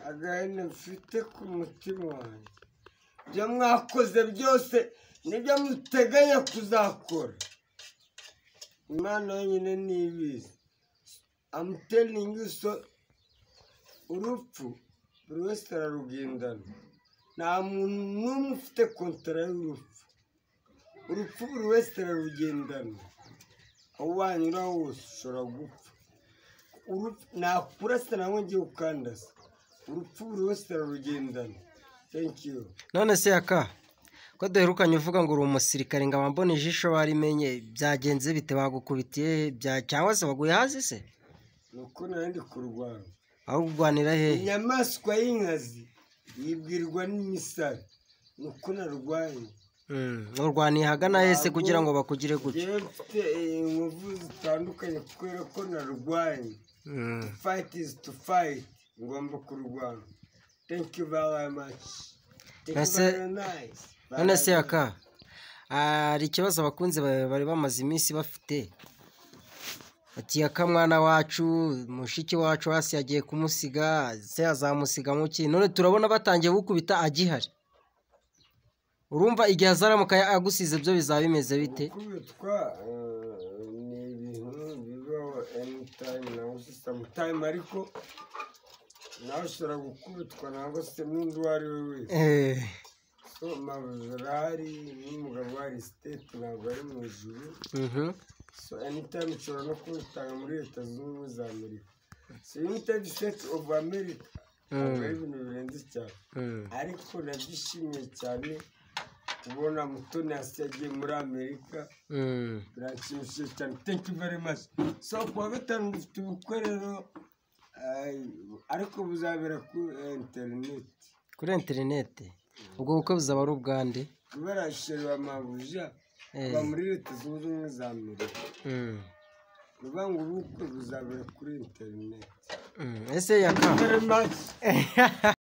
agahinda mfite ku mutima wanjye ibyo mwakoze byose nibyo muteganya kuzakora Imana yonyine nibizi I'm telling you so urupfu buri wese ararugendana nta muntu n'umwe ufite kontara y'urupfu urupfu buri wese ararugendana aho wanyura hose ushobora gupfa nakurasa nawe ngiye ukandasa urupfu buri wese ararugendana thank you none se yaka ko duherukanye uvuga ngo uri umusirikare ngo abambone ijisho barimenye byagenze bite bagukubitiye cyangwa se baguye hasi se nuko nandi kurwana aho kurwanira hehe inyamaswa y'inkazi yibwirwa n'imisare nuko narwanye urwaniye hagana hese kugira ngo bakugire gutya mfite inkovu zitandukanye kubera ko narwanye fight is to fight ngomba kurwana thank you very much none se yaka hari ikibazo abakunzi bari bamaze iminsi bafite ati yaka mwana wacu mushiki wacu hasi yagiye kumusiga se azamusiga muki none turabona batangiye gukubita agihari urumva igihe azaramuka agusize byo bizaba bimeze bite gukubitwa ni ibintu bibaho anytime nawe sometime ariko nawe ushobora gukubitwa ntabwo se n'undi uwo ari we wese so mabuzarari n'umugabo wari state ntabwo ari mu ijuru so anytime ushobora no kubitanga muri leta zunze ubumwe za amerika so united states of america ntabwo ari ibintu birenze cyane ariko nabyishimiye cyane kubona Mutoni Hasi yagiye muri amerika biranshimishije cyane thank you very much so kuwa gatanu dufite ubukwe rero ariko buzabera kuri interineti ubwo bukwe buzaba ari ubwande kubera shere mabuja aba muri leta zunze ubumwe za amerika uvuga ngo ubukwe buzabera kuri interineti ese yaka